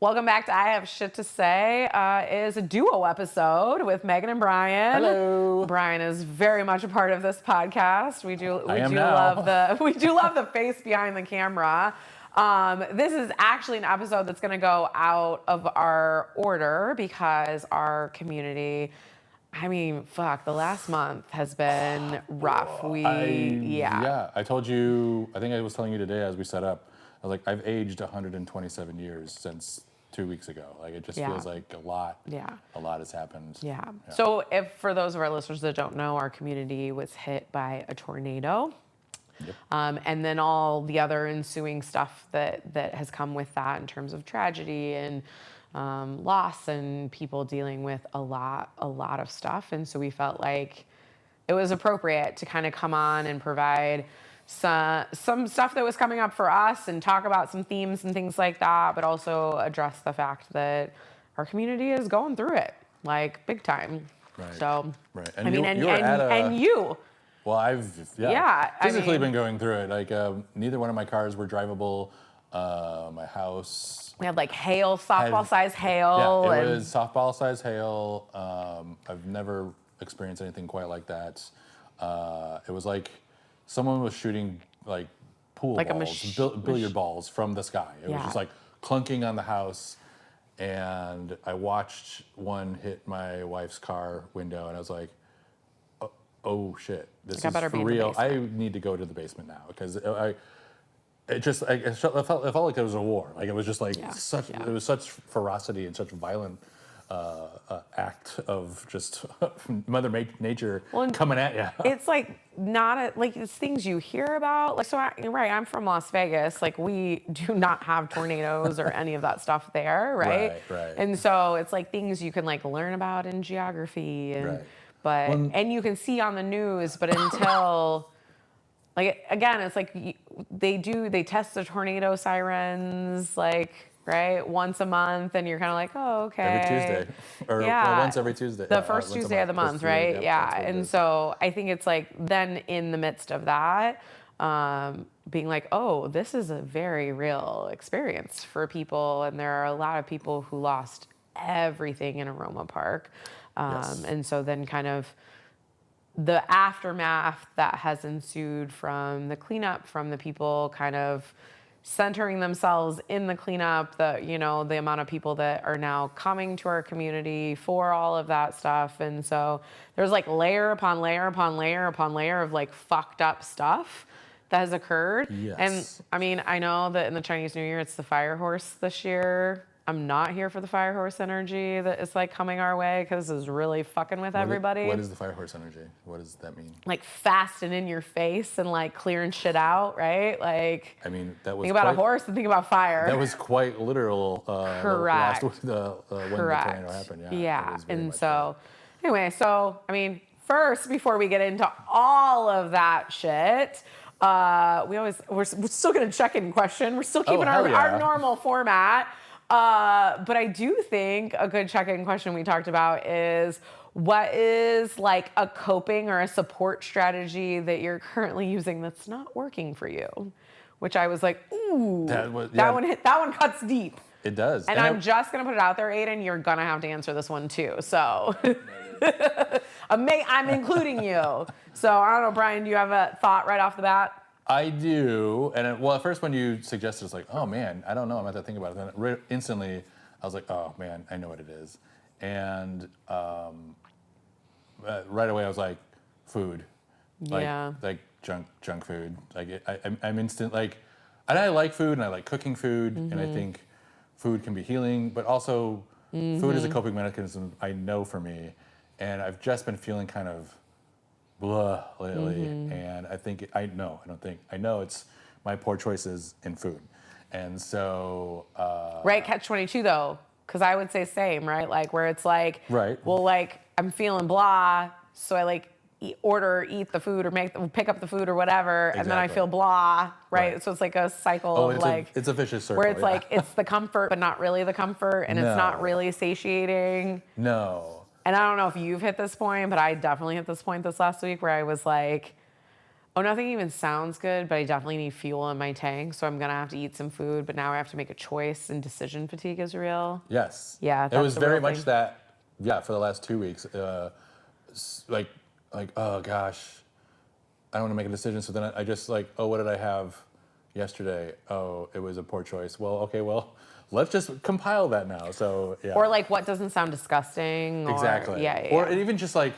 Welcome back to I Have Shit to Say. It is a duo episode with Megan and Brian. Hello. Brian is very much a part of this podcast. We do love the face behind the camera. This is actually an episode that's going to go out of our order because our community, the last month has been rough. I told you, I think I was telling you today as we set up, I was like, I've aged 127 years since 2 weeks ago. Like, it just feels like a lot has happened. Yeah. So for those of our listeners that don't know, our community was hit by a tornado. Yep. And then all the other ensuing stuff that has come with that in terms of tragedy and loss and people dealing with a lot of stuff. And so we felt like it was appropriate to kind of come on and provide some stuff that was coming up for us and talk about some themes and things like that, but also address the fact that our community is going through it, like, big time. Right. So, right. And you. Well, I've physically been going through it. Like, neither one of my cars were drivable. My house. We had like hail, softball-sized hail. Yeah, it was softball-sized hail. I've never experienced anything quite like that. It was like someone was shooting like pool like balls, billiard balls from the sky. It was just like clunking on the house. And I watched one hit my wife's car window, and I was like, oh shit, this is for real. I need to go to the basement now because it felt like there was a war. Like, it was just like it was such ferocity and such violent act of just Mother Nature coming at you. It's like it's things you hear about. Like, I'm from Las Vegas. Like, we do not have tornadoes or any of that stuff there, right? Right. And so it's like things you can like learn about in geography and and you can see on the news, but until like, again, it's like they test the tornado sirens once a month, and you're kind of like, oh, okay. Every Tuesday. Once every Tuesday. The first Tuesday of the month, right? Yeah. And so I think it's like then in the midst of that, being like, oh, this is a very real experience for people. And there are a lot of people who lost everything in Aroma Park. And so then kind of the aftermath that has ensued from the cleanup, from the people kind of centering themselves in the cleanup, the amount of people that are now coming to our community for all of that stuff. And so there's like layer upon layer upon layer upon layer of like fucked up stuff that has occurred. Yes. And I know that in the Chinese New Year, it's the fire horse this year. I'm not here for the fire horse energy that is like coming our way because this is really fucking with everybody. What is the fire horse energy? What does that mean? Like fast and in your face and like clearing shit out, right? Like, that was think about a horse and think about fire. That was quite literal. Correct. When the tornado happened. Yeah. And so, anyway, first, before we get into all of that shit, we're still gonna check in question. We're still keeping our normal format. But I do think a good check-in question we talked about is, what is like a coping or a support strategy that you're currently using that's not working for you? Which I was like, ooh, that one cuts deep. It does. And I'm just gonna put it out there, Aiden, you're gonna have to answer this one too. So I'm including you. So I don't know, Brian, do you have a thought right off the bat? I do, and at first when you suggested, it's like, oh man, I don't know, I'm going to think about it. Then instantly, I was like, oh man, I know what it is, and right away I was like, food, like junk food. Like I'm instant like, and I like food and I like cooking food, and I think food can be healing, but also food is a coping mechanism. I know for me, and I've just been feeling kind of blah lately, and I know it's my poor choices in food, and so right, catch-22 though, because I would say same, right? Like where it's like, well, like I'm feeling blah, so I like eat the food or pick up the food or whatever, and then I feel blah, right? So it's like a cycle of it's a vicious circle where it's like it's the comfort but not really the comfort, and it's not really satiating. No. And I don't know if you've hit this point, but I definitely hit this point this last week where I was like, Oh, nothing even sounds good, but I definitely need fuel in my tank, so I'm gonna have to eat some food. But now I have to make a choice, and decision fatigue is real. Yes. Yeah, It that's was a very real much thing. that. Yeah, for the last 2 weeks, like oh gosh, I don't want to make a decision. So then I just like, oh, what did I have yesterday? Oh, it was a poor choice. Well, okay, well, let's just compile that now. So yeah. Or like, what doesn't sound disgusting? Or Exactly. yeah, Or yeah. even just like,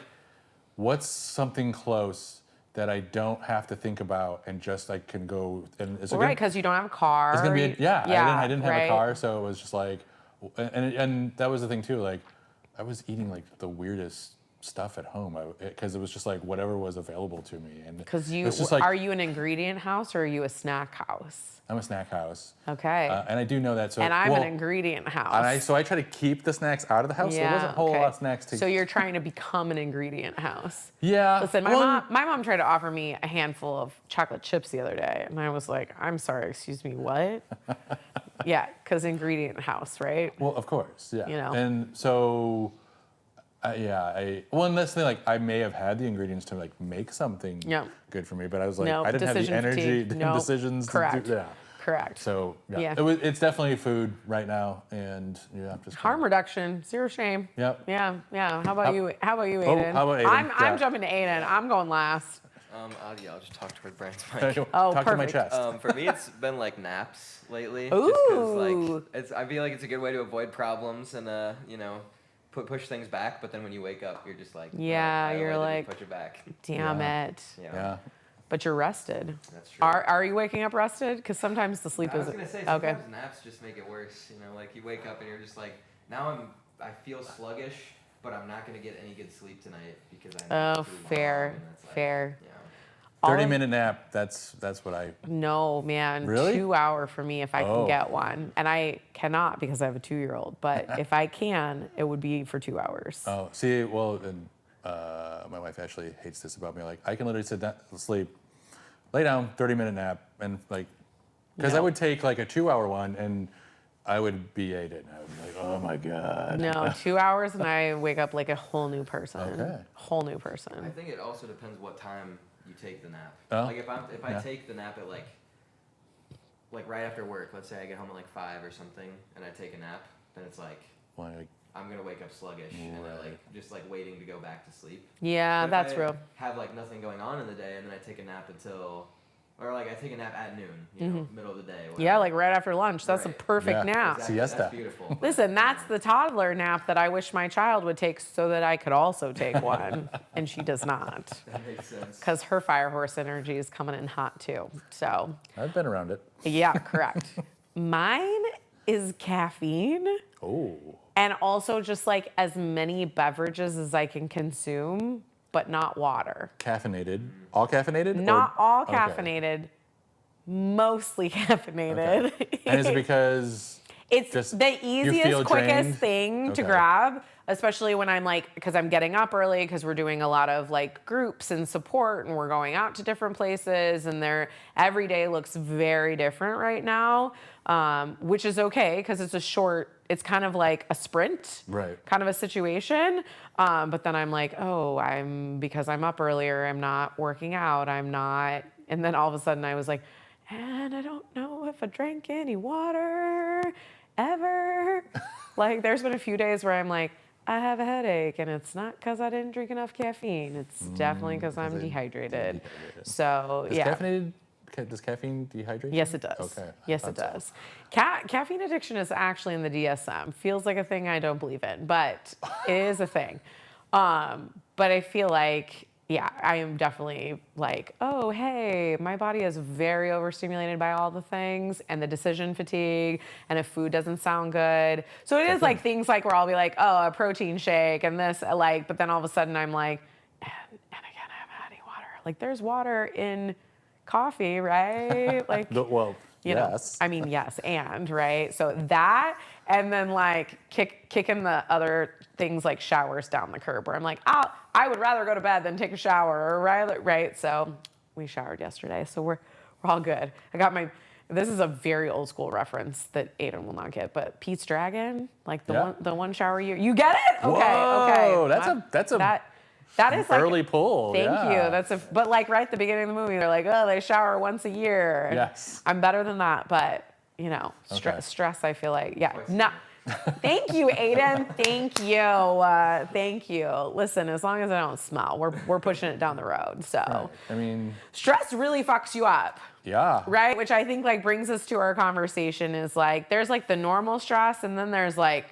what's something close that I don't have to think about and just like can go and Well, right, because you don't have a car. it's gonna be Yeah, I didn't have a right. car, so it was just like, and that was the thing too. Like, I was eating like the weirdest stuff at home because it was just like whatever was available to me, and Because it you was just like are you an ingredient house or are you a snack house? I'm a snack house, Okay. and I do know that. So And I'm an ingredient house. and I try to keep the snacks out of the house. So there wasn't a whole lot of snacks to. So you're trying to become an ingredient house. Yeah. Listen, my mom tried to offer me a handful of chocolate chips the other day, and I was like, I'm sorry, excuse me, what? Yeah, because ingredient house, right? Well, of course, yeah. You know. And so, and that's the thing. Like, I may have had the ingredients to like make something Yeah. good for me, but I was like, No, I didn't have the decision energy fatigue. and No, decisions correct. to do. Yeah. Correct. So yeah, Yeah. it's definitely food right now, and yeah, just Harm reduction, zero shame. Yep. Yeah, yeah. How about you? How about you, Oh, Aiden? how about Aiden? I'm Yeah. jumping to Aiden. I'm going last. I'll just talk toward Brian's mic. Oh, Talk to my perfect. chest. For me, it's been like naps lately. Ooh. Just 'cause, like, I feel like it's a good way to avoid problems and push things back. But then when you wake up, you're just like, Yeah, why do I you're need to like, push it back. Damn Yeah. it. Yeah. But you're rested. That's true. Are you waking up rested? Because sometimes the sleep I was isn't. gonna say Okay. sometimes naps just make it worse. Like you wake up and you're just like, I feel sluggish, but I'm not gonna get any good sleep tonight because I. Oh, fair, fair. Yeah. 30-minute nap. That's what I. No, man. Really? 2 hour for me if I can Oh. get one. And I cannot because I have a 2-year-old. But if I can, it would be for 2 hours. Oh, see, well, and my wife actually hates this about me. Like, I can literally sit down, sleep, lay down, 30-minute nap, and like, because I No. would take like a 2-hour one, and I would be Aiden. I would be like, oh my god. No, 2 hours and I wake up like a whole new person. Okay. Whole new I person. think it also depends what time you take the nap. Oh, Like if I yeah. take the nap at like right after work, let's say I get home at like 5 or something, and I take a nap, then it's like Well, like, I'm gonna wake up sluggish and I like just like waiting to go back to sleep. Yeah, But that's if I real. Have like nothing going on in the day, and then I take a nap or like I take a nap at noon, middle of the day. Yeah, whatever. like right after lunch. That's a Right. perfect Yeah. nap. Exactly. Siesta. That's beautiful. Listen, that's the toddler nap that I wish my child would take so that I could also take one. And she does not. That makes sense. Because her fire horse energy is coming in hot too. So, I've been around it. yeah, correct. Mine is caffeine Oh. and also just like as many beverages as I can consume, but not water. Caffeinated. All caffeinated? Not Or- all okay. caffeinated, mostly caffeinated. Okay. And is it because It's just the you feel easiest, quickest drained? thing to Okay. grab, especially when I'm like, because I'm getting up early, because we're doing a lot of like groups and support, and we're going out to different places, and every day looks very different right now, which is okay because it's kind of like a sprint, Right. kind of a situation. But then I'm like, oh, because I'm up earlier, I'm not working out, and then all of a sudden I was like, and I don't know if I drank any water ever. Like, there's been a few days where I'm like, I have a headache, and it's not because I didn't drink enough caffeine. It's definitely because I'm dehydrated. So, yeah. Does caffeine dehydrate? Yes, you? it does. Okay. Yes, it does. Caffeine addiction is actually in the DSM. Feels like a thing I don't believe in, but it is a thing. But I feel like, yeah, I am definitely like, oh, hey, my body is very overstimulated by all the things and the decision fatigue, and if food doesn't sound good. So it is like things like where I'll be like, oh, a protein shake and this, like, but then all of a sudden I'm like, and again, I haven't had any water. Like, there's water in coffee, right? Like, Well, you know, yes. I mean, yes, and right. So that, and then like kicking the other things like showers down the curb, where I'm like, I would rather go to bed than take a shower, right? So we showered yesterday, so we're all good. I got this is a very old school reference that Aiden will not get, but Pete's Dragon, like the one shower you get it? Okay, Whoa, okay. that's a That is like early pull. Thank yeah. you. But like right at the beginning of the movie, they're like, oh, they shower once a year. Yes. I'm better than that, but Okay. stress. I feel like Twice a no. year. Thank you, Aiden. Thank you. Thank you. Listen, as long as I don't smell, we're pushing it down the road. So Right. I mean, stress really fucks you up. yeah. Right? Which I think like brings us to our conversation is like there's like the normal stress and then there's like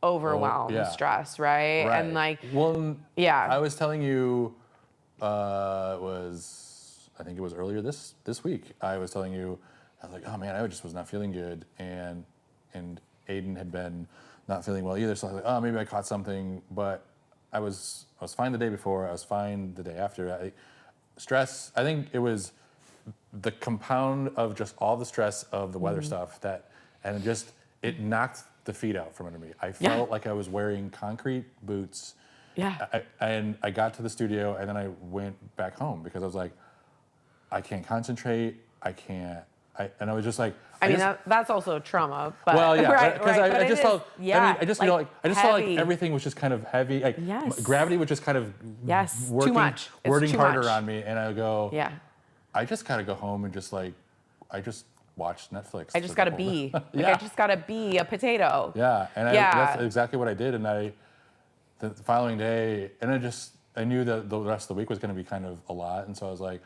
overwhelm yeah. stress, right? Right. And like I was telling you, I think it was earlier this week. I was telling you, I was like, oh man, I just was not feeling good, and Aiden had been not feeling well either. So I was like, oh, maybe I caught something, but I was fine the day before. I was fine the day after. Stress. I think it was the compound of just all the stress of the weather stuff and it knocked the feet out from under me. I felt like I was wearing concrete boots. Yeah. And I got to the studio and then I went back home because I was like, I can't concentrate. And I was just like, I mean, that's also trauma. But, well, yeah, right, because right, I just felt. yeah, I mean, I just felt like heavy. everything was just kind of heavy. Like Yes. gravity was just kind of Too much. It's wording too harder much. on me, and I go, Yeah. I just gotta go home and just watch Netflix. I just got to be. Yeah. I just got to be a potato. Yeah, and Yeah. that's exactly what I did. And the following day, and I knew that the rest of the week was going to be kind of a lot, and so I was like,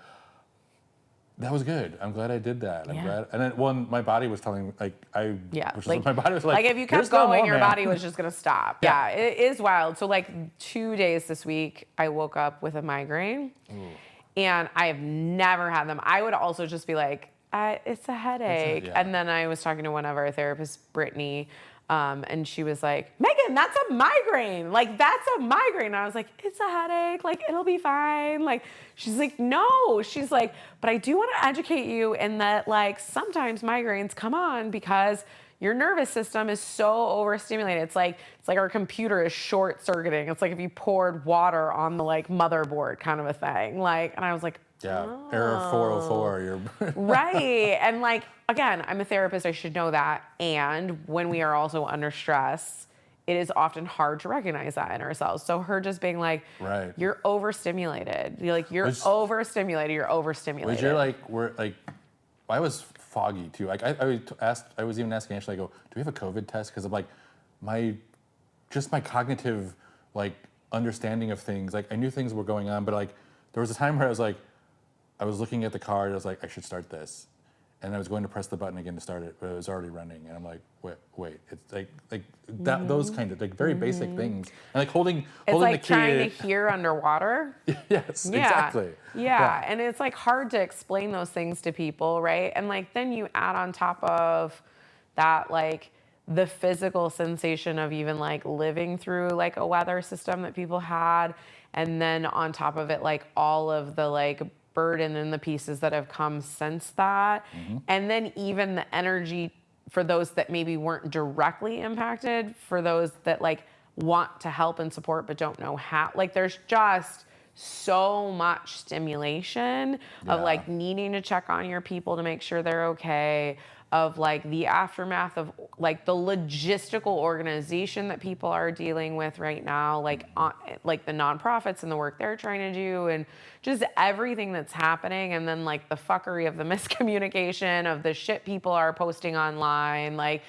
that was good. I'm glad I did that. I'm glad. And then my body was telling my body was like, if you kept "There's no going, more, your man." body was just gonna stop. Yeah. Yeah, it is wild. So like 2 days this week, I woke up with a migraine, and I have never had them. I would also just be like, it's a headache. yeah. And then I was talking to one of our therapists, Brittany, and she was like, Megan, that's a migraine. Like, that's a migraine. And I was like, it's a headache. Like, it'll be fine. Like, she's like, no. She's like, but I do want to educate you in that, like, sometimes migraines come on because your nervous system is so overstimulated. It's like our computer is short circuiting. It's like if you poured water on the like motherboard kind of a thing. Like, and I was like, Yeah, error 404. You're right. And like, again, I'm a therapist. I should know that. And when we are also under stress, it is often hard to recognize that in ourselves. So her just being like, Right. you're overstimulated. You're overstimulated. You're overstimulated. Was your I was foggy too. Like I was even asking Ashley, I go, do we have a COVID test? Because I'm like, my cognitive like understanding of things. Like I knew things were going on, but like there was a time where I was looking at the card. I was like, I should start this, and I was going to press the button again to start it, but it was already running. And I'm like, wait. It's like that. Those kind of like very basic things, and like holding like the key. trying to hear underwater. Yes, Yeah. exactly. Yeah, and it's like hard to explain those things to people, right? And like then you add on top of that like the physical sensation of even like living through like a weather system that people had, and then on top of it like all of the like burden and the pieces that have come since that, and then even the energy for those that maybe weren't directly impacted, for those that like want to help and support but don't know how. Like there's just so much stimulation of like needing to check on your people to make sure they're okay, of like the aftermath of like the logistical organization that people are dealing with right now, like like the nonprofits and the work they're trying to do, and just everything that's happening, and then like the fuckery of the miscommunication of the shit people are posting online, like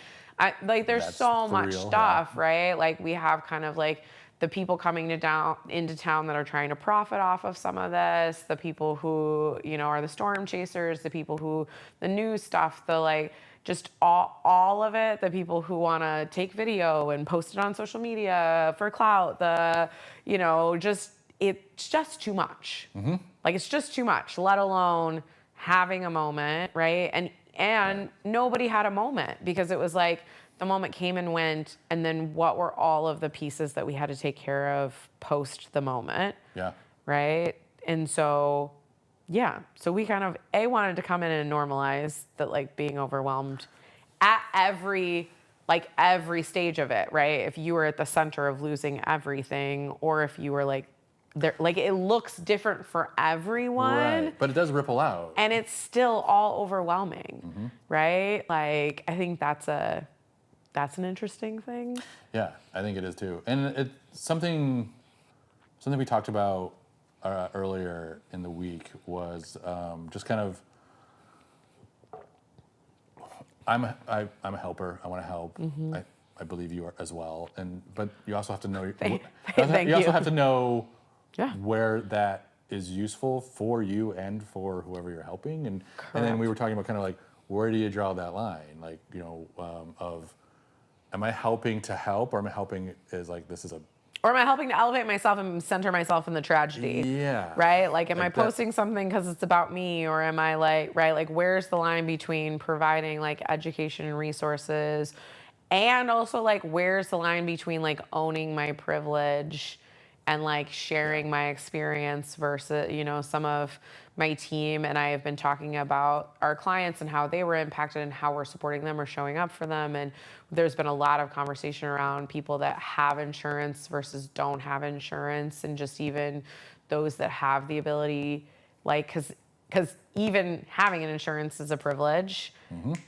there's That's so for much real, stuff, right? Like we have kind of like the people coming into town that are trying to profit off of some of this, the people who, are the storm chasers, the people who, the news stuff, the like, just all of it, the people who want to take video and post it on social media for clout, it's just too much. Like, it's just too much, let alone having a moment, right? And nobody had a moment because it was like, the moment came and went, and then what were all of the pieces that we had to take care of post the moment? Yeah. Right? And so, so we kind of, wanted to come in and normalize that, like, being overwhelmed at every stage of it, right? If you were at the center of losing everything, or if you were like, there, like it looks different for everyone. Right. But it does ripple out. And it's still all overwhelming, right? Like, I think that's an interesting thing. Yeah, I think it is too. And it's something something we talked about earlier in the week was just kind of, I'm a helper. I want to help. I believe you are as well. But you also have to know. You also have to know where that is useful for you and for whoever you're helping. And then we were talking about kind of like, where do you draw that line? Like, of, am I helping to help, or am I helping is like, this is a, or am I helping to elevate myself and center myself in the tragedy? Yeah. Right? Like, am I Like posting something because it's about me, or am I like, right? Like, where's the line between providing like education and resources, and also like, where's the line between like owning my privilege and like sharing my experience versus, some of my team and I have been talking about our clients and how they were impacted and how we're supporting them or showing up for them. And there's been a lot of conversation around people that have insurance versus don't have insurance, and just even those that have the ability, like, because even having an insurance is a privilege.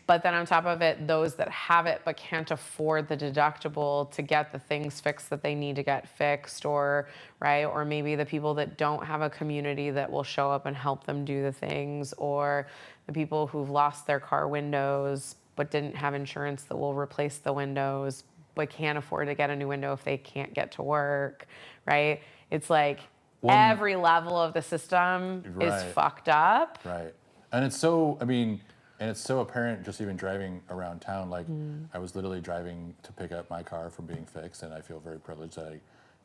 But then on top of it, those that have it but can't afford the deductible to get the things fixed that they need to get fixed, or maybe the people that don't have a community that will show up and help them do the things, or the people who've lost their car windows but didn't have insurance that will replace the windows but can't afford to get a new window if they can't get to work, right? It's like every level of the system is fucked up. Right. And it's so, and it's so apparent just even driving around town. Like, I was literally driving to pick up my car from being fixed, and I feel very privileged that I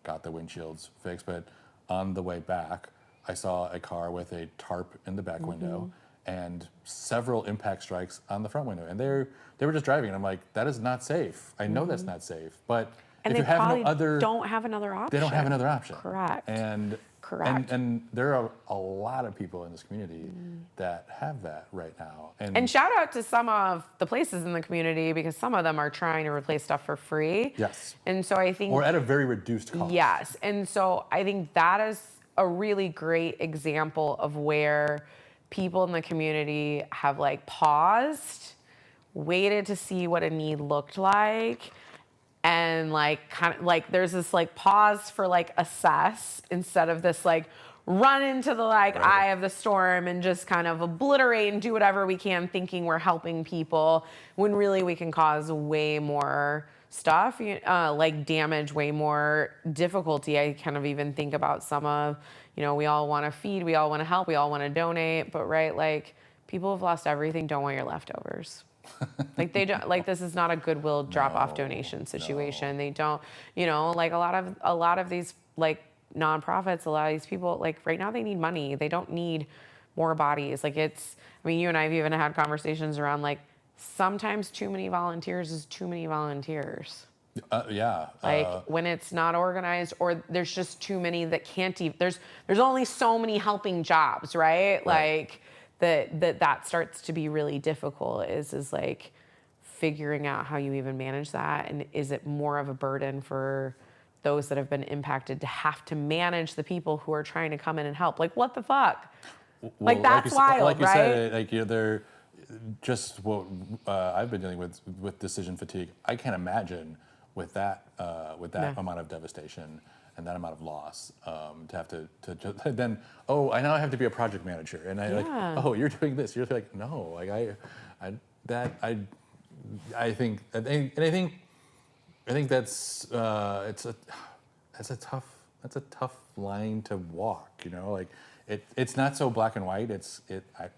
got the windshields fixed. But on the way back, I saw a car with a tarp in the back window and several impact strikes on the front window. And they were just driving, and I'm like, that is not safe. I know that's not safe. But and if they you have probably no other, don't have another option. they don't have another option. Correct. Correct. And there are a lot of people in this community that have that right now. And shout out to some of the places in the community, because some of them are trying to replace stuff for free. Yes. And so I think, or at a very reduced cost. Yes. And so I think that is a really great example of where people in the community have like paused, waited to see what a need looked like, and like kind of like there's this like pause for like assess, instead of this like run into the eye of the storm and just kind of obliterate and do whatever we can thinking we're helping people, when really we can cause way more stuff, like damage, way more difficulty. I kind of even think about some of, we all want to feed, we all want to help, we all want to donate, but like people have lost everything, don't want your leftovers. Like they don't, like, this is not a Goodwill drop-off donation situation. They don't, like a lot of these like nonprofits, a lot of these people, like right now they need money. They don't need more bodies. Like you and I have even had conversations around like sometimes too many volunteers is too many volunteers. When it's not organized, or there's just too many that can't even, there's only so many helping jobs, right? Like that starts to be really difficult, is like figuring out how you even manage that. And is it more of a burden for those that have been impacted to have to manage the people who are trying to come in and help? Like, what the fuck? Well, like, that's wild, like you right? said, like, they're just what I've been dealing with decision fatigue. I can't imagine with that amount of devastation and that amount of loss, to have to then, I now have to be a project manager, and you're doing this. You're like, no, like I think that's that's a tough line to walk. Like it's not so black and white. At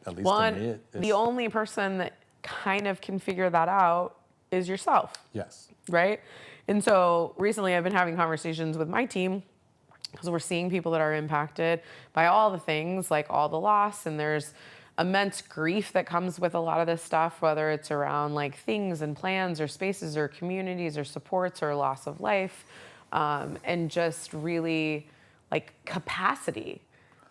least to me, the only person that kind of can figure that out is yourself. Yes. Right? And so recently I've been having conversations with my team, because we're seeing people that are impacted by all the things, like all the loss, and there's immense grief that comes with a lot of this stuff, whether it's around like things and plans or spaces or communities or supports or loss of life, and just really like capacity,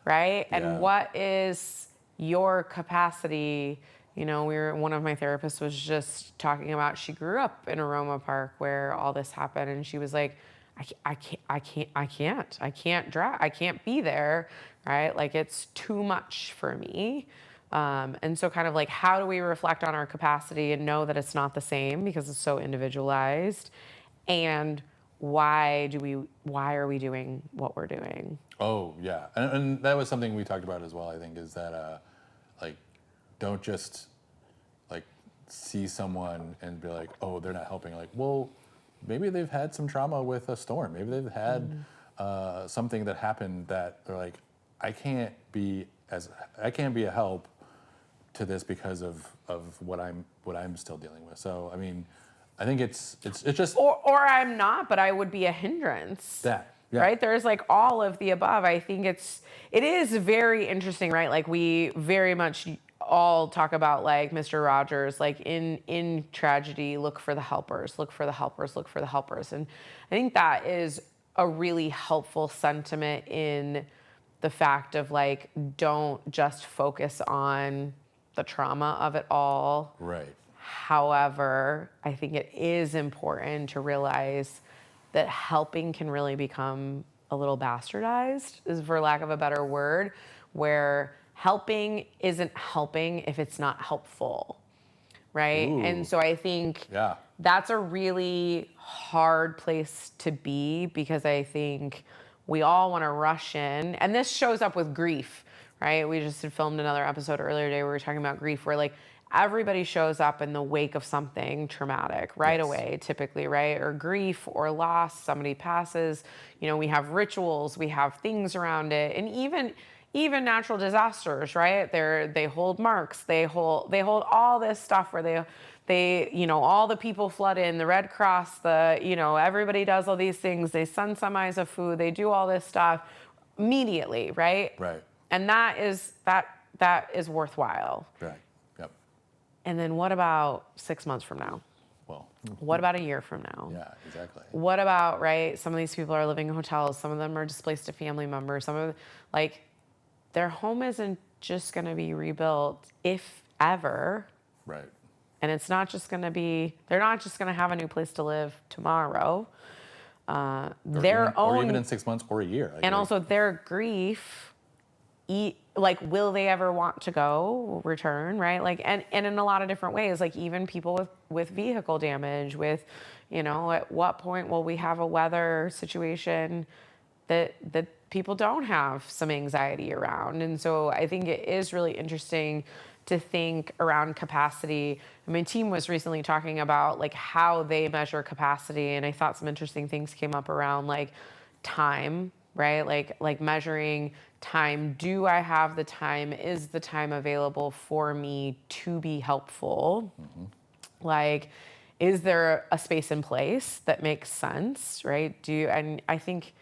right? And what is your capacity? One of my therapists was just talking about, she grew up in Aroma Park where all this happened, and she was like, I can't drive, I can't be there, right? Like it's too much for me. And so kind of like, how do we reflect on our capacity and know that it's not the same because it's so individualized? And why are we doing what we're doing? Oh yeah, and that was something we talked about as well. I think is that like don't just like see someone and be like, oh, they're not helping. Like, well, maybe they've had some trauma with a storm. Maybe they've had something that happened that they're like, I can't be a help to this because of what I'm still dealing with. So I mean, I think it's just or I'm not, but I would be a hindrance. that. Yeah. Right? There's like all of the above. I think it is very interesting, right? Like we very much all talk about like Mr. Rogers, like in tragedy, look for the helpers, look for the helpers, look for the helpers. And I think that is a really helpful sentiment in the fact of like, don't just focus on the trauma of it all. Right. However, I think it is important to realize that helping can really become a little bastardized, is for lack of a better word, where helping isn't helping if it's not helpful, right? Ooh. And so I think that's a really hard place to be, because I think we all want to rush in, and this shows up with grief, right? We just had filmed another episode earlier today where we were talking about grief, where like everybody shows up in the wake of something traumatic right away, typically, right? Or grief or loss, somebody passes. You know, we have rituals, we have things around it, and even natural disasters, right? They hold marks, they hold all this stuff where they you know, all the people flood in, the Red Cross, you know, everybody does all these things. They send semis of food, they do all this stuff immediately, right? Right. And that is worthwhile. Right. Yep. And then what about 6 months from now? Well. What about a year from now? Yeah, exactly. What about, right? Some of these people are living in hotels. Some of them are displaced to family members. Some of like their home isn't just going to be rebuilt, if ever. Right. And it's not just going to be, they're not just going to have a new place to live tomorrow. Or even in 6 months or a year. And also their grief, like, will they ever want to go return, right? Like, and in a lot of different ways, like even people with vehicle damage, with, you know, at what point will we have a weather situation that people don't have some anxiety around? And so I think it is really interesting to think around capacity. And my team was recently talking about like how they measure capacity, and I thought some interesting things came up around like time, right? Like measuring time. Do I have the time? Is the time available for me to be helpful? Mm-hmm. Like, is there a space and place that makes sense, right? And I think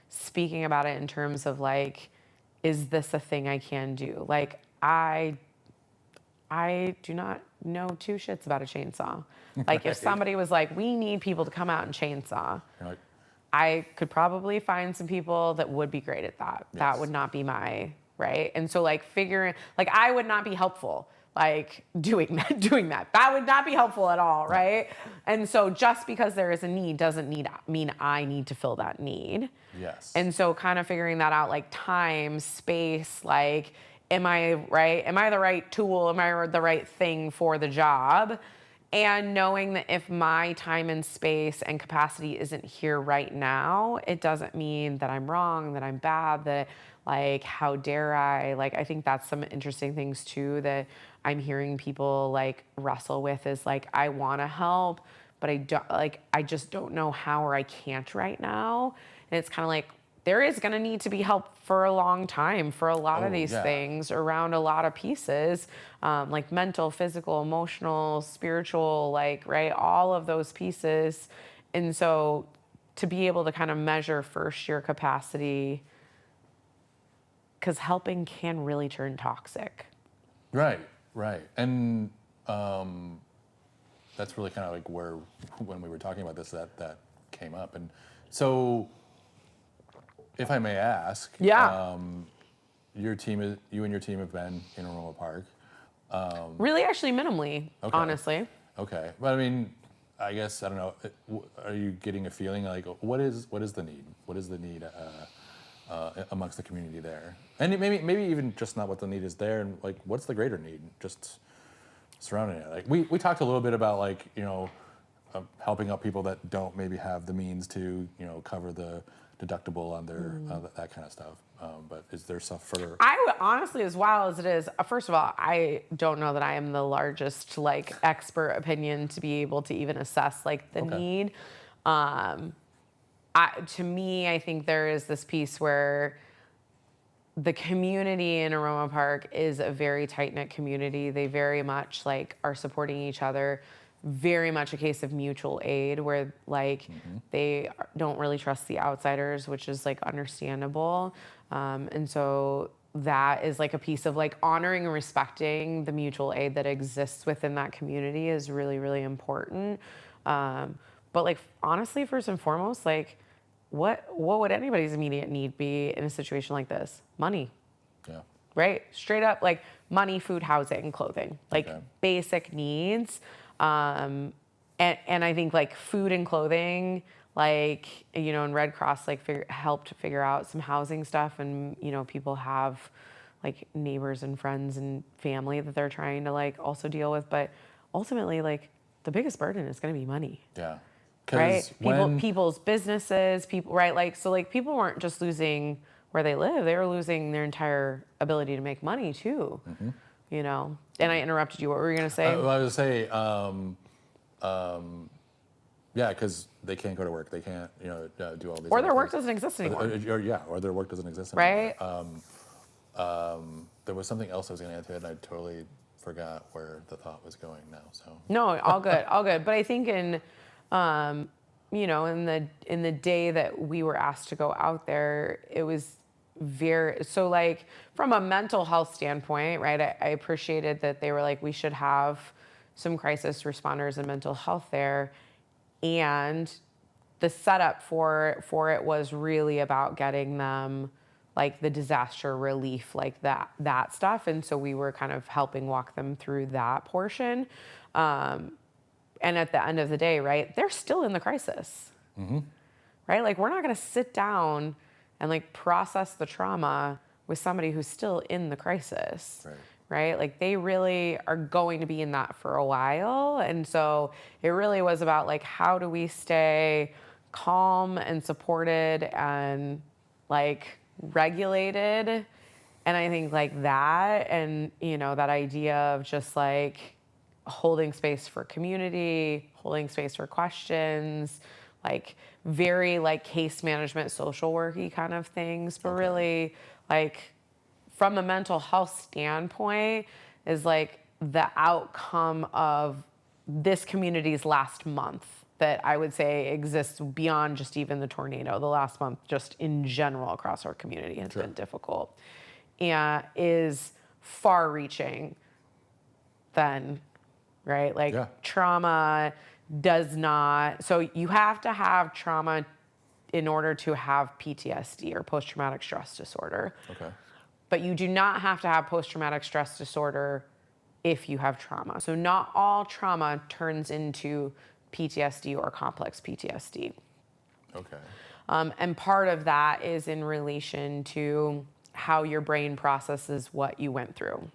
speaking about it in terms of like, is this a thing I can do? Like, I do not know two shits about a chainsaw. Like, if somebody was like, we need people to come out and chainsaw, Like, I could probably find some people that would be great at that. Yes. That would not be my, right? And so like figuring, like I would not be helpful, like doing that. That would not be helpful at all, right? And so just because there is a need doesn't mean I need to fill that need. Yes. And so kind of figuring that out, like time, space, like, am I right? Am I the right tool? Am I the right thing for the job? And knowing that if my time and space and capacity isn't here right now, it doesn't mean that I'm wrong, that I'm bad, that like, how dare I? Like, I think that's some interesting things too that I'm hearing people like wrestle with, is like, I want to help, but I just don't know how, or I can't right now. And it's kind of like, there is going to need to be help for a long time for a lot of these things around a lot of pieces, like mental, physical, emotional, spiritual, like, right, all of those pieces. And so to be able to kind of measure first your capacity, because helping can really turn toxic. Right. And that's really kind of like where, when we were talking about this, that came up. And so, if I may ask, you and your team have been in Aroma Park. Really, actually, minimally, honestly. Okay, but I mean, I guess I don't know. Are you getting a feeling like what is the need? What is the need amongst the community there? And maybe even just not what the need is there, and like what's the greater need just surrounding it? Like we talked a little bit about like, you know, helping out people that don't maybe have the means to, cover the deductible on their that kind of stuff. But is there stuff for? I would honestly, as wild as it is, first of all, I don't know that I am the largest expert opinion to be able to even assess the need. To me, I think there is this piece where the community in Aroma Park is a very tight-knit community. They very much are supporting each other. Very much a case of mutual aid where they don't really trust the outsiders, which is understandable. And so that is a piece of honoring and respecting the mutual aid that exists within that community is really, really important. But honestly, first and foremost, what would anybody's immediate need be in a situation like this? Money. Yeah. Right? Straight up money, food, housing, clothing, basic needs. And I think food and clothing, and Red Cross helped figure out some housing stuff, and people have neighbors and friends and family that they're trying to Mm-hmm. also deal with, but ultimately the biggest burden is going to be money. Yeah. Right? People's businesses, people, right? So people weren't just losing where they live, they were losing their entire ability to make money too. Mm-hmm. And I interrupted you. What were you going to say? I was going to say, yeah, because they can't go to work. They can't, do all these. Or their other work things. doesn't exist anymore. Or their work doesn't exist anymore. Right? There was something else I was going to add to it, and I totally forgot where the thought was going now. So No, all good, all good. But I think in the day that we were asked to go out there, it was from a mental health standpoint, right? I appreciated that they were we should have some crisis responders and mental health there, and the setup for it was really about getting them the disaster relief, that stuff, and so we were kind of helping walk them through that portion. And at the end of the day, right, they're still in the crisis, right? We're not going to sit down and process the trauma with somebody who's still in the crisis, right? They really are going to be in that for a while. And so it really was about how do we stay calm and supported and regulated. And I think that, and that idea of just holding space for community, holding space for questions, very case management, social worky kind of things, but really from a mental health standpoint is the outcome of this community's last month that I would say exists beyond just even the tornado. The last month, just in general across our community, has been difficult and is far reaching than, right? Trauma does not, so you have to have trauma in order to have PTSD or post-traumatic stress disorder. Okay. But you do not have to have post-traumatic stress disorder if you have trauma. So not all trauma turns into PTSD or complex PTSD. Okay. And part of that is in relation to how your brain processes what you went through,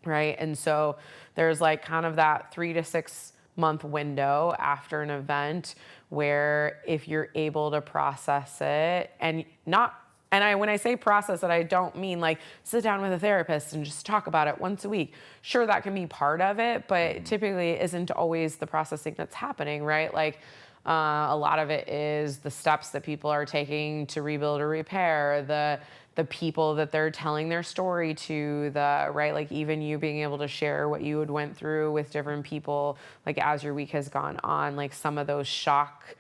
right? And so there's kind of that 3 to 6 month window after an event where if you're able to process it when I say process it, I don't mean sit down with a therapist and just talk about it once a week. Sure, that can be part of it, but typically it isn't always the processing that's happening, right? A lot of it is the steps that people are taking to rebuild or repair, the people that they're telling their story to, right? Even you being able to share what you had went through with different people, as your week has gone on, some of those shock,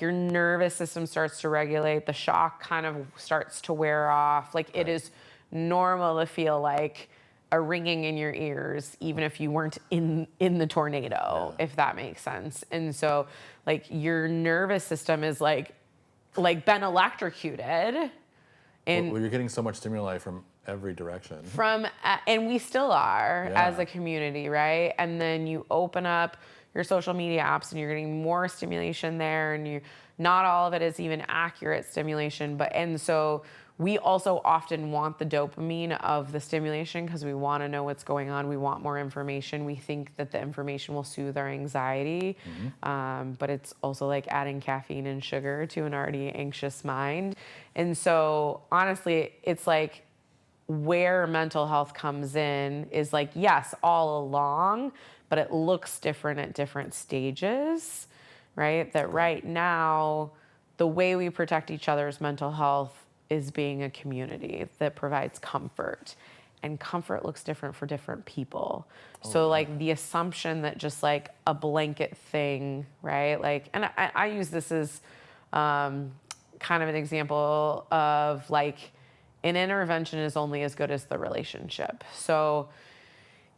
your nervous system starts to regulate, the shock kind of starts to wear off. It is normal to feel a ringing in your ears, even if you weren't in the tornado, if that makes sense. And so your nervous system is been electrocuted. And well, you're getting so much stimuli from every direction. And we still are Yeah. as a community, right? And then you open up your social media apps and you're getting more stimulation there, and not all of it is even accurate stimulation. And so we also often want the dopamine of the stimulation because we want to know what's going on. We want more information. We think that the information will soothe our anxiety. But it's also like adding caffeine and sugar to an already anxious mind. And so honestly, it's like where mental health comes in is like, yes, all along, but it looks different at different stages, right? That right now, the way we protect each other's mental health is being a community that provides comfort. And comfort looks different for different people. So like the assumption that just like a blanket thing, right? Like, and I use this as kind of an example of like an intervention is only as good as the relationship. So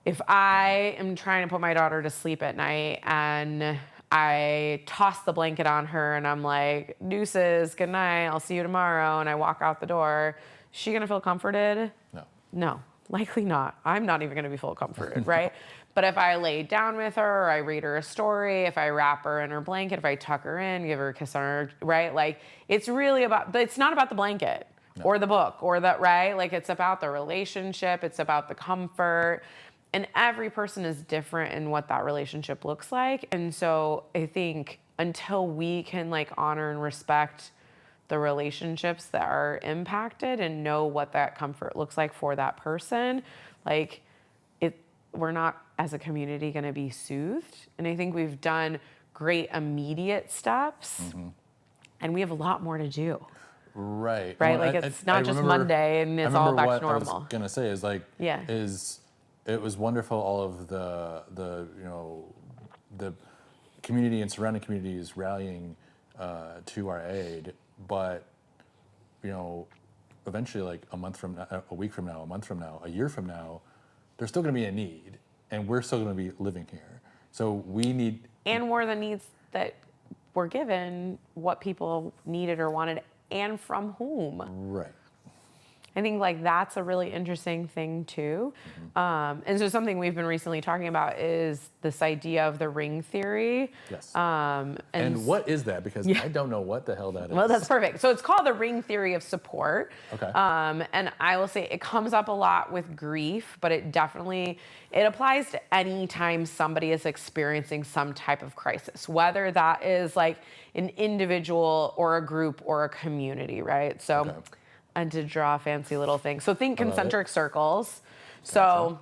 if I am trying to put my daughter to sleep at night and I toss the blanket on her and I'm like, deuces, good night, I'll see you tomorrow, and I walk out the door, is she gonna feel comforted? No. No, likely not. I'm not even gonna be full comforted, right? But if I lay down with her, or I read her a story, if I wrap her in her blanket, if I tuck her in, give her a kiss on her, right? Like, it's really about, it's not about the blanket or the book or the, right? Like, it's about the relationship, it's about the comfort. And every person is different in what that relationship looks like. And so I think until we can like honor and respect the relationships that are impacted and know what that comfort looks like for that person, like we're not as a community going to be soothed. And I think we've done great immediate steps and we have a lot lot more to do. Right. Right. Well, like it's not just Monday and it's all back to normal. I was going to say is like, it was wonderful, all of the the community and surrounding communities rallying to our aid, but eventually, like a month from now, a week from now, a month from now, a year from now, there's still going to be a need, and we're still going to be living here. So we need, and more the needs that were given, what people needed or wanted, and from whom. Right. I think like that's a really interesting thing too. And so something we've been recently talking about is this idea of the ring theory. Yes. And what is that? Because I don't know what the hell that is. Well, that's perfect. So it's called the ring theory of support. Okay. And I will say it comes up a lot with grief, but it applies to any time somebody is experiencing some type of crisis, whether that is like an individual or a group or a community, right? So. And to draw a fancy little thing. So think concentric circles. Gotcha. So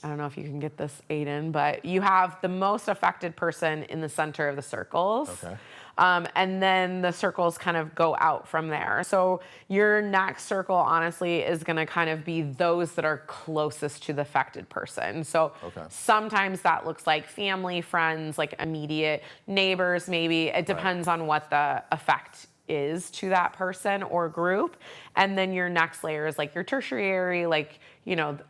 I don't know if you can get this, Aiden, but you have the most affected person in the center of the circles. Okay. And then the circles kind of go out from there. So your next circle, honestly, is going to kind of be those that are closest to the affected person. So sometimes that looks like family, friends, like immediate neighbors, maybe. It depends on what the effect is to that person or group. And then your next layer is like your tertiary, like,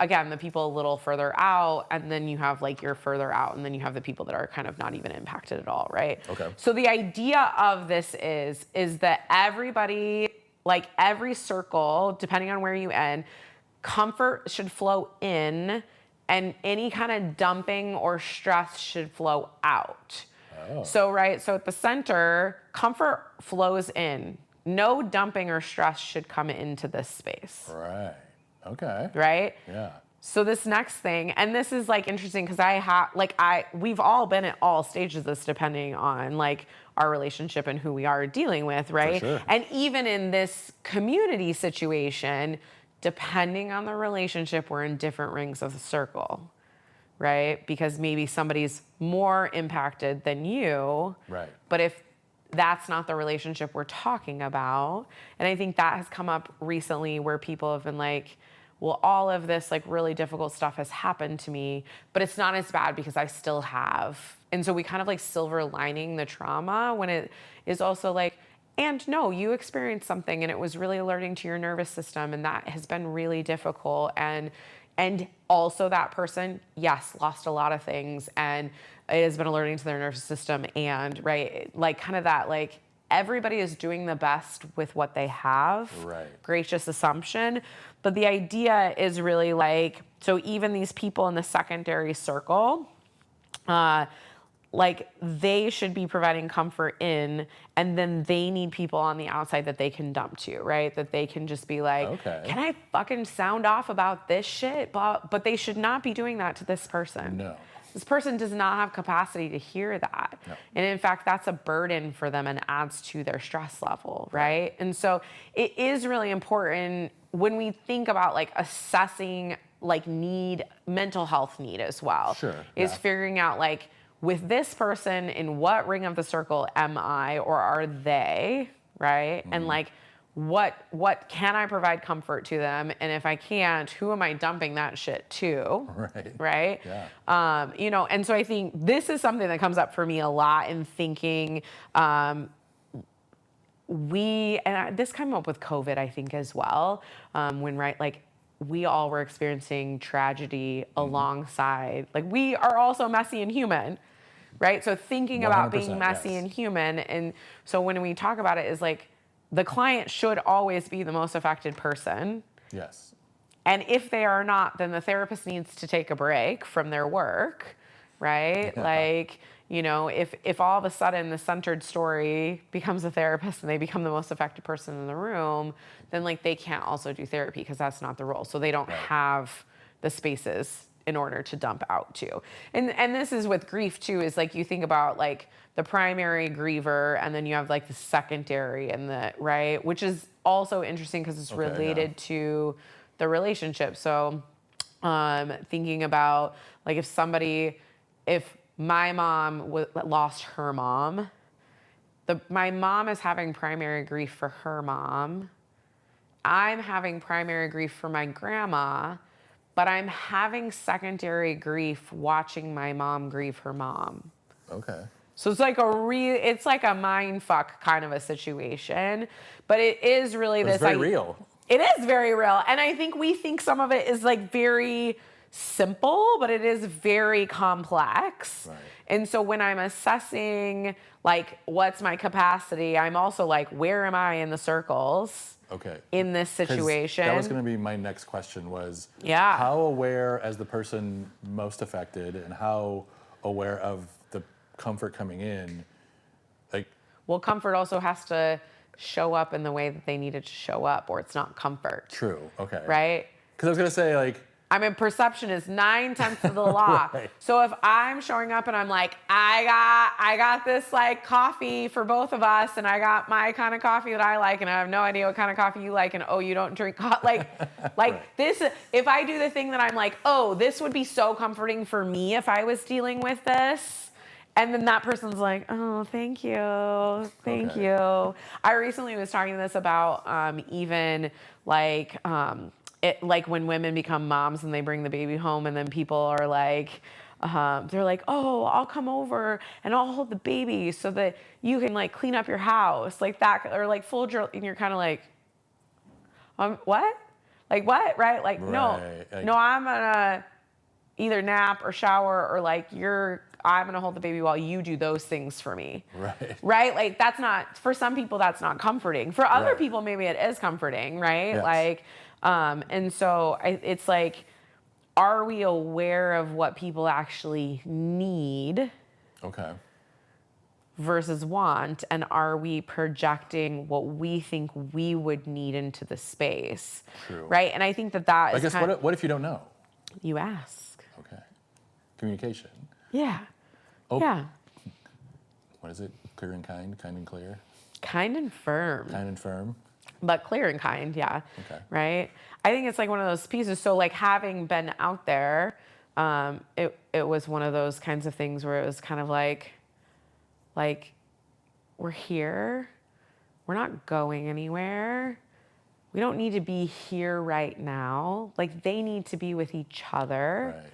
again, the people a little further out, and then you have like your further out, and then you have the people that are kind of not even impacted at all, right? Okay. So the idea of this is that everybody, like every circle, depending on where you end, comfort should flow in, and any kind of dumping or stress should flow out. So at the center, comfort flows in. No dumping or stress should come into this space. Right. Okay. Right? Yeah. So this next thing, and this is like interesting because we've all been at all stages of this depending on like our relationship and who we are dealing with, right? For sure. And even in this community situation, depending on the relationship, we're in different rings of the circle. Right? Because maybe somebody's more impacted than you. Right. But if that's not the relationship we're talking about, and I think that has come up recently where people have been like, well, all of this like really difficult stuff has happened to me, but it's not as bad because I still have. And so we kind of like silver lining the trauma when it is also like, and no, you experienced something and it was really alerting to your nervous system, and that has been really difficult. And also that person, yes, lost a lot of things, and it has been alerting to their nervous system, and right, like kind of that, like everybody is doing the best with what they have. Right. Gracious assumption. But the idea is really like, so even these people in the secondary circle, like they should be providing comfort in, and then they need people on the outside that they can dump to, right? That they can just be like, Okay. can I fucking sound off about this shit? But they should not be doing that to this person. No. This person does not have capacity to hear that. No. And in fact, that's a burden for them and adds to their stress level, right? And so it is really important when we think about like assessing like mental health need as well. Sure. Is Yeah. figuring out like, with this person, in what ring of the circle am I, or are they, right? And like, what can I provide comfort to them? And if I can't, who am I dumping that shit to? Right. Right? Yeah. You know, and so I think this is something that comes up for me a lot in thinking, this came up with COVID, I think, as well, when, right, like, we all were experiencing tragedy alongside, like, we are also messy and human, right? So thinking about being 100%, messy yes. and human, and so when we talk about it, is like, the client should always be the most affected person. Yes. And if they are not, then the therapist needs to take a break from their work, right? Yeah. Like, you know, if all of a sudden the centered story becomes a therapist and they become the most affected person in the room, then like they can't also do therapy because that's not the role. So they don't Right. have the spaces in order to dump out to. And this is with grief too, is like you think about like the primary griever and then you have like the secondary and the, right? Which is also interesting because it's Okay, related to the relationship. So thinking about like if my mom lost her mom, my mom is having primary grief for her mom. I'm having primary grief for my grandma, but I'm having secondary grief watching my mom grieve her mom. Okay. So it's like it's like a mind fuck kind of a situation, but it is really But it's very real. It is very real. And I think we think some of it is like very simple, but it is very complex. Right. And so when I'm assessing like what's my capacity, I'm also like, where am I in the circles? Okay. In this 'Cause situation. that was going to be my next question was, Yeah. how aware as the person most affected and how aware of the comfort coming in, like, Well, comfort also has to show up in the way that they need it to show up, or it's not comfort. true. Okay. Right? Because I was going to say, like, I mean, perception is 9/10 of the law. Right. So if I'm showing up and I'm like, I got this like coffee for both of us, and I got my kind of coffee that I like, and I have no idea what kind of coffee you like, and oh, you don't drink coffee, like Right. this. If I do the thing that I'm like, oh, this would be so comforting for me if I was dealing with this. And then that person's like, oh, thank you. Thank Okay. you. I recently was talking to this about even like, like when women become moms and they bring the baby home and then people are like, they're like, oh, I'll come over and I'll hold the baby so that you can like clean up your house like that, or like full drill. And you're kind of like, what? Like what? Right? Like, no, Right. no, I'm gonna either nap or shower or like I'm gonna hold the baby while you do those things for me. right. Right? Like that's not, for some people that's not comforting. For other Right. people maybe it is comforting, right? Yes. Like, and so it's like, are we aware of what people actually need Okay. versus want, and are we projecting what we think we would need into the space? True. Right? And I think that I is guess what if you don't know? you ask. Okay. Communication. Yeah. Oh. Yeah. What is it? Clear and kind and clear, Kind and firm. kind and firm. But clear and kind, yeah. Okay. Right? I think it's like one of those pieces. So like having been out there, it was one of those kinds of things where it was kind of like we're here. We're not going anywhere. We don't need to be here right now. Like they need to be with each other. Right.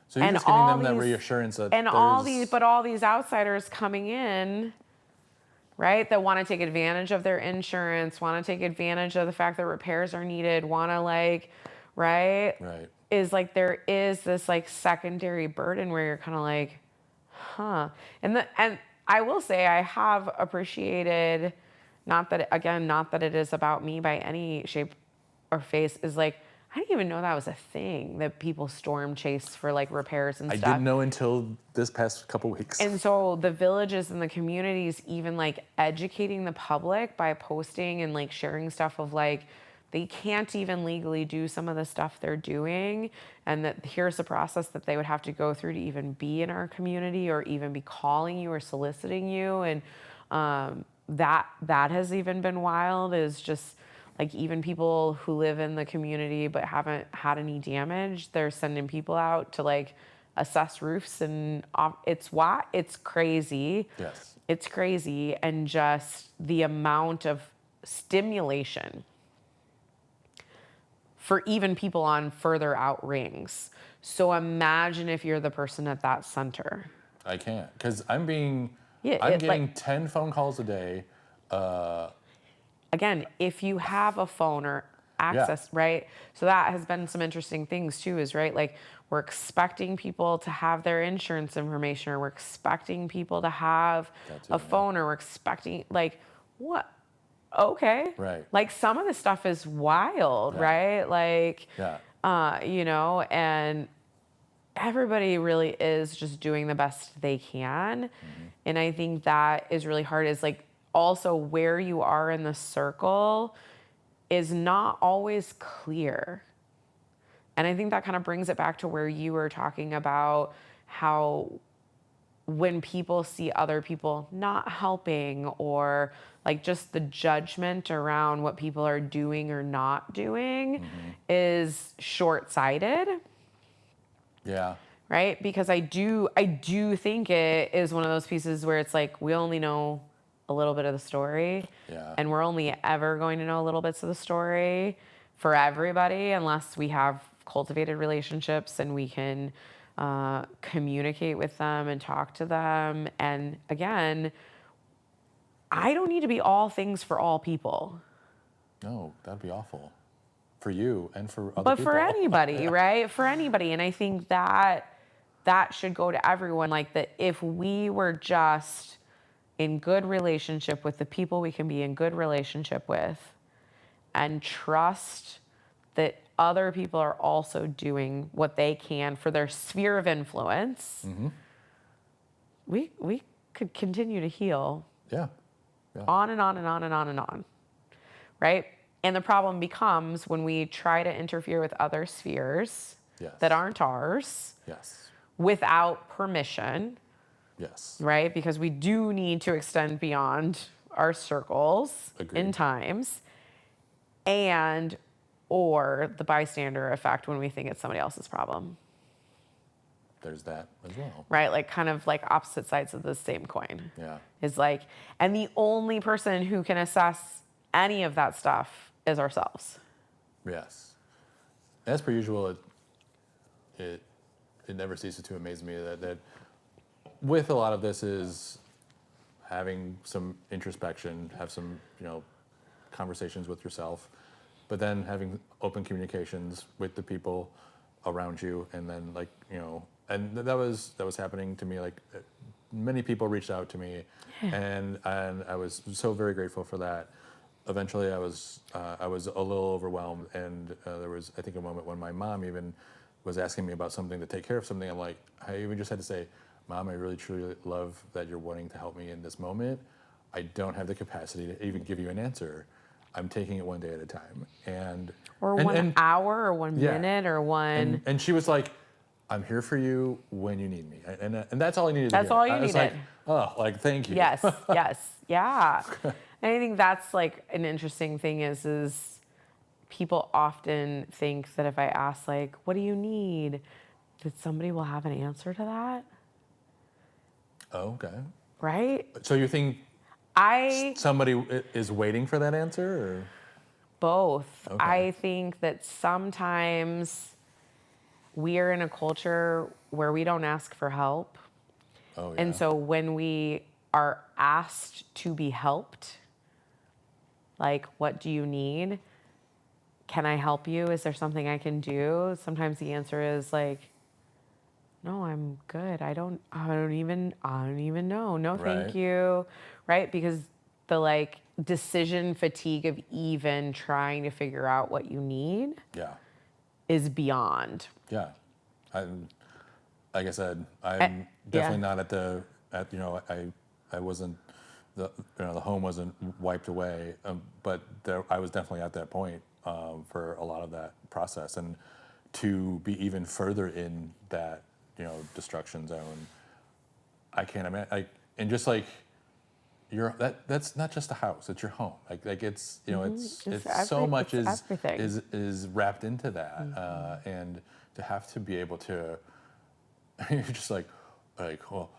So you're And just giving all them that these- reassurance that And all there's- these outsiders coming in, right, that want to take advantage of their insurance, want to take advantage of the fact that repairs are needed, want to like, right, Right. is like there is this like secondary burden where you're kind of like, huh. And I will say I have appreciated, not that it is about me by any shape or face, is like I didn't even know that was a thing, that people storm chase for like repairs and I stuff. didn't know until this past couple weeks. And so the villages and the communities even like educating the public by posting and like sharing stuff of like, they can't even legally do some of the stuff they're doing, and that here's the process that they would have to go through to even be in our community or even be calling you or soliciting you. And that has even been wild, is just like even people who live in the community but haven't had any damage, they're sending people out to like assess roofs, and it's crazy. Yes. It's crazy. And just the amount of stimulation for even people on further out rings. So imagine if you're the person at that center. I can't, because I'm getting like, 10 phone calls a day. Again, if you have a phone or access, right? So that has been some interesting things too, is right, like we're expecting people to have their insurance information, or we're expecting people to have a phone, or we're expecting like, what? Okay. Right. Like some of the stuff is wild, right? Like, you know, and everybody really is just doing the best they can. And I think that is really hard, is like also where you are in the circle is not always clear. And I think that kind of brings it back to where you were talking about how when people see other people not helping, or like just the judgment around what people are doing or not doing is short-sighted. Yeah. Right? Because I do think it is one of those pieces where it's like we only know a little bit of the story. Yeah. And we're only ever going to know little bits of the story for everybody, unless we have cultivated relationships and we can communicate with them and talk to them. And again, I don't need to be all things for all people. No, that'd be awful for you and for other people. But for anybody, right? For anybody. And I think that should go to everyone. Like that if we were just in good relationship with the people we can be in good relationship with, and trust that other people are also doing what they can for their sphere of influence, we could continue to heal. Yeah. On and on and on and on and on. Right? And the problem becomes when we try to interfere with other spheres that aren't ours without permission. Yes. Right? Because we do need to extend beyond our circles in times, and or the bystander effect when we think it's somebody else's problem. There's that as well. Right? Like kind of like opposite sides of the same coin. Yeah. Is like, and the only person who can assess any of that stuff is ourselves. Yes. As per usual, it never ceases to amaze me that with a lot of this is having some introspection, have some, conversations with yourself, but then having open communications with the people around you. And then and that was happening to me. Like many people reached out to me and I was so very grateful for that. Eventually I was a little overwhelmed, and there was, I think, a moment when my mom even was asking me about something to take care of something. I'm like, I even just had to say, Mom, I really truly love that you're wanting to help me in this moment. I don't have the capacity to even give you an answer. I'm taking it one day at a time. Or 1 hour or 1 minute or one. And she was like, I'm here for you when you need me. And that's all I needed to hear. That's all you I was needed. Like, thank you. Yes, yeah. And I think that's like an interesting thing is people often think that if I ask like, what do you need? That somebody will have an answer to that. Oh, okay. Right? So you think somebody is waiting for that answer, or? Both. Okay. I think that sometimes we are in a culture where we don't ask for help. Oh, yeah. And so when we are asked to be helped, like, what do you need? Can I help you? Is there something I can do? Sometimes the answer is like, no, I'm good. I don't even know. No, thank you. Right? Because the like decision fatigue of even trying to figure out what you need. Yeah. is beyond. Yeah. Like I said, I'm definitely not I wasn't, the home wasn't wiped away, but I was definitely at that point for a lot of that process. And to be even further in that, destruction zone, I can't imagine, and just like, that's not just a house, it's your home. Like it's, it's so much it's everything. is wrapped into that. And to have to be able to, you're just like, well,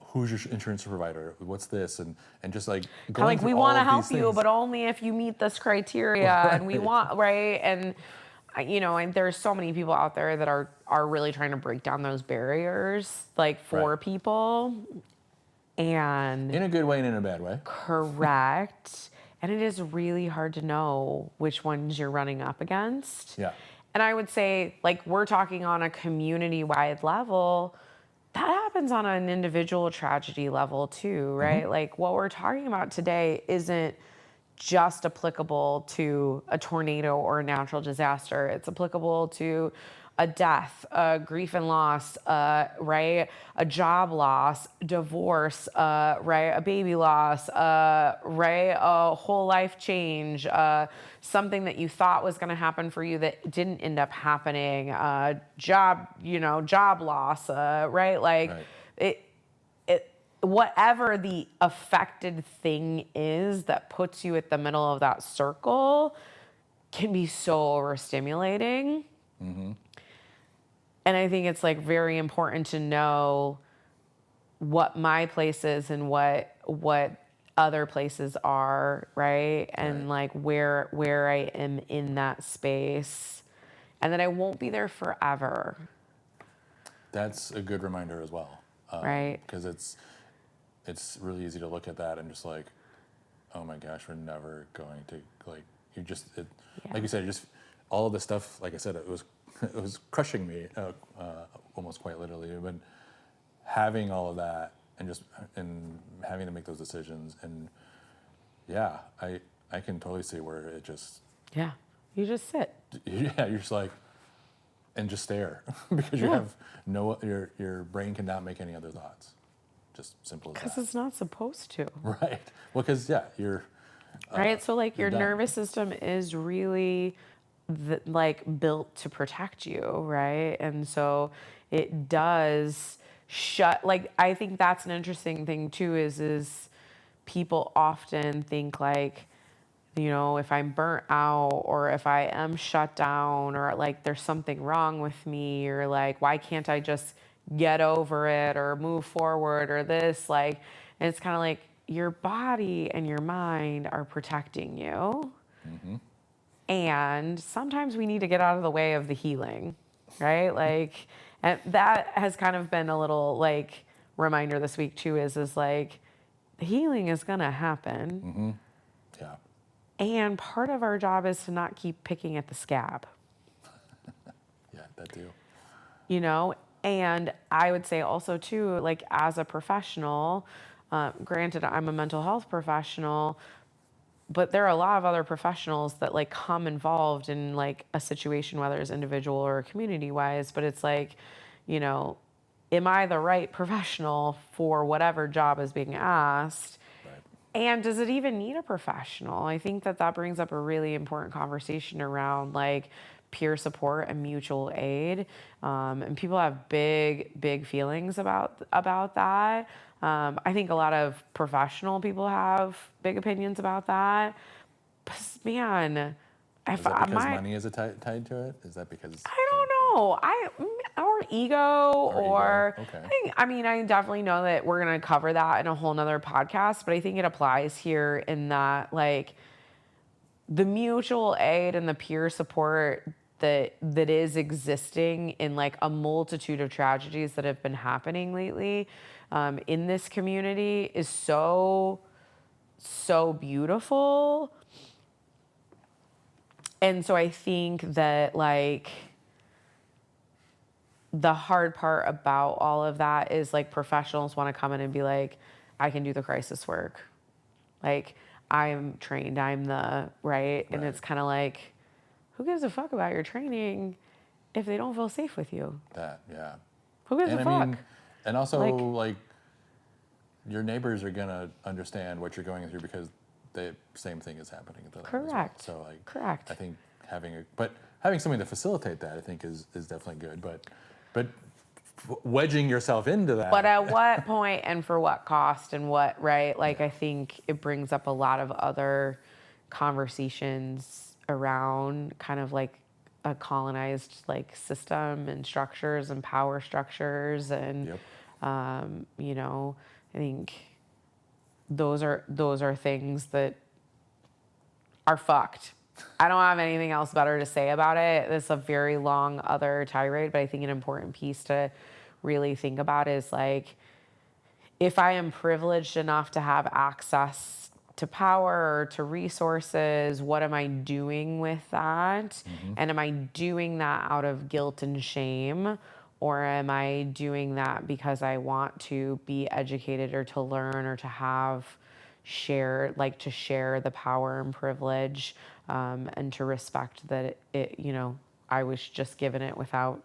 who's your insurance provider? What's this? And just like going Like, through we all want to of help these you, things. but only if you meet this criteria, and we want, right? And and there's so many people out there that are really trying to break down those barriers, like, for Right. people. And In a good way and in a bad way. correct. And it is really hard to know which ones you're running up against. Yeah. And I would say, like, we're talking on a community-wide level. That happens on an individual tragedy level too, right? Like, what we're talking about today isn't just applicable to a tornado or a natural disaster. It's applicable to a death, a grief and loss, right? A job loss, divorce, right? A baby loss, right? A whole life change, something that you thought was going to happen for you that didn't end up happening, job loss, right? Like, Right. whatever the affected thing is that puts you at the middle of that circle can be so overstimulating. And I think it's, like, very important to know what my place is and what other places are, right? And Right. like where I am in that space, and that I won't be there forever, That's a good reminder as well. right? Because it's really easy to look at that and just like, oh my gosh, we're never going to, like, like you said, just all of this stuff. Like I said, it was crushing me, almost quite literally. But having all of that and having to make those decisions, and yeah, I can totally see where it just, Yeah, you just sit. yeah, you're just like, and just stare because you have your brain cannot make any other thoughts. Just simple as Because that. it's not supposed to. Right. Well, because you're Right? So, like, your done. nervous system is really like built to protect you, right? And so it does shut, like, I think that's an interesting thing too, is people often think, like, if I'm burnt out, or if I am shut down, or like there's something wrong with me, or like, why can't I just get over it or move forward, or this, like, and it's kind of like your body and your mind are protecting you. And sometimes we need to get out of the way of the healing, right? Like, and that has kind of been a little, like, reminder this week too, is like, the healing is going to happen. Yeah. And part of our job is to not keep picking at the scab, Yeah, that too. And I would say also too, like, as a professional, granted, I'm a mental health professional, but there are a lot of other professionals that, like, come involved in, like, a situation, whether it's individual or community wise, but it's like, am I the right professional for whatever job is being asked? Right. And does it even need a professional? I think that brings up a really important conversation around, like, peer support and mutual aid. And people have big feelings about that. I think a lot of professional people have big opinions about that. But man, Is that because money is tied to it? Is that because I don't know. Or ego, or Okay. I definitely know that we're gonna cover that in a whole nother podcast, but I think it applies here in that, like, the mutual aid and the peer support that is existing in, like, a multitude of tragedies that have been happening lately, in this community is so beautiful. And so I think that, like, the hard part about all of that is, like, professionals want to come in and be like, I can do the crisis work. Like, I'm trained, I'm the, right? And it's kind of like, who gives a fuck about your training if they don't feel safe with you? That, yeah. Who gives a fuck? And also, like, your neighbors are going to understand what you're going through because the same thing is happening at the Correct. So, like, Correct. I think having something to facilitate that, I think, is definitely good. But wedging yourself into that. But at what point and for what cost and what, right? Like, I think it brings up a lot of other conversations around kind of like a colonized like system and structures and power structures. And, you know, I think those are things that are fucked. I don't have anything else better to say about it. This is a very long other tirade, but I think an important piece to really think about is like, if I am privileged enough to have access to power or to resources, what am I doing with that? And am I doing that out of guilt and shame? Or am I doing that because I want to be educated or to learn or to have share the power and privilege, and to respect that it, you know, I was just given it without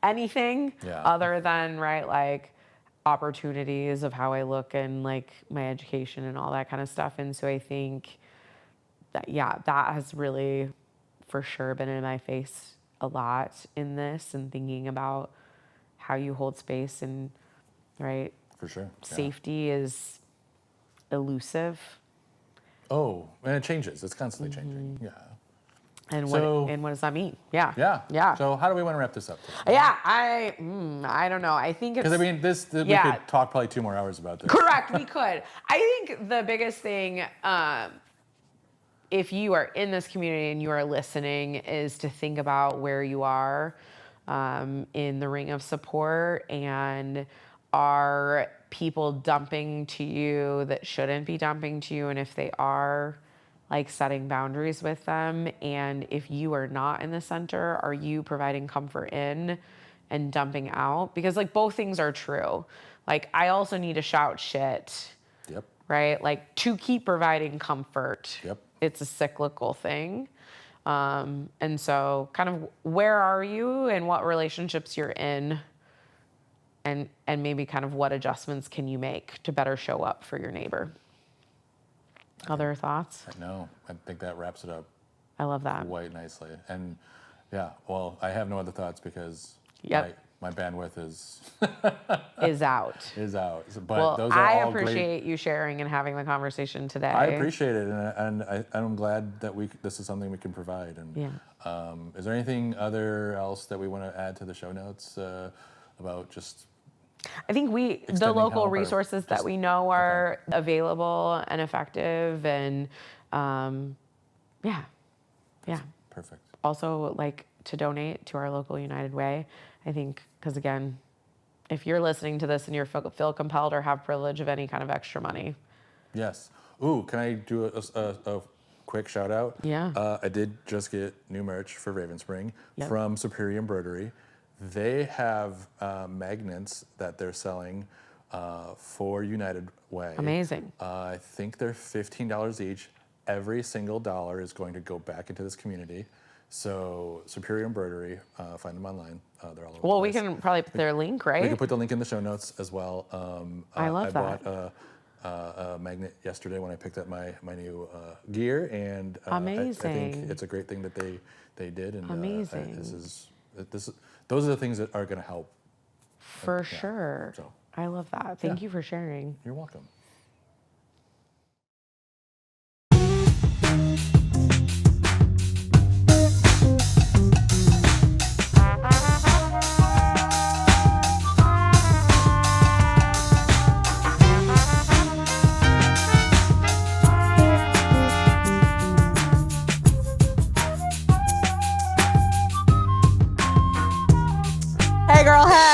anything other than, right, like opportunities of how I look and like my education and all that kind of stuff. And so I think that, that has really for sure been in my face a lot in this, and thinking about how you hold space and, right, For sure. safety is elusive. Oh, and it changes. It's constantly changing. Yeah. And So- what does that mean? Yeah. Yeah. So how do we want to wrap this up today? Yeah, I don't know. I think it's... Because I mean, we could talk probably 2 more hours about this. Correct, we could. I think the biggest thing, if you are in this community and you are listening, is to think about where you are in the ring of support, and are people dumping to you that shouldn't be dumping to you, and if they are, like setting boundaries with them. And if you are not in the center, are you providing comfort in and dumping out? Because like both things are true. Like I also need to shout shit. Yep. Right? Like to keep providing comfort. Yep. It's a cyclical thing. And so kind of where are you and what relationships you're in, and maybe kind of what adjustments can you make to better show up for your neighbor? Other thoughts? No, I think that wraps it up I love that. quite nicely. And yeah, well, I have no other thoughts because my bandwidth is Is out. is out. But Well, those are I all great. appreciate you sharing and having the conversation today. I appreciate it, and I'm glad that this is something we can provide. And is there anything else that we want to add to the show notes about just? I think the extending local help or resources that just- we know are available and effective, and Perfect. also like to donate to our local United Way. I think because again, if you're listening to this and you feel compelled or have privilege of any kind of extra money. Yes. Ooh, can I do a quick shout out? Yeah. I did just get new merch for Raven Spring Yep. from Superior Embroidery. They have magnets that they're selling for United Way. Amazing. I think they're $15 each. Every single dollar is going to go back into this community. So Superior Embroidery, find them online. They're all over Well, the we place. can probably put their link, right? We can put the link in the show notes as well. I love that. Bought a magnet yesterday when I picked up my new gear, and I think it's a great thing that they did. And Amazing. Those are the things that are going to help. For sure. So. I love that. Thank you for sharing. You're welcome. Hey, girl, hey.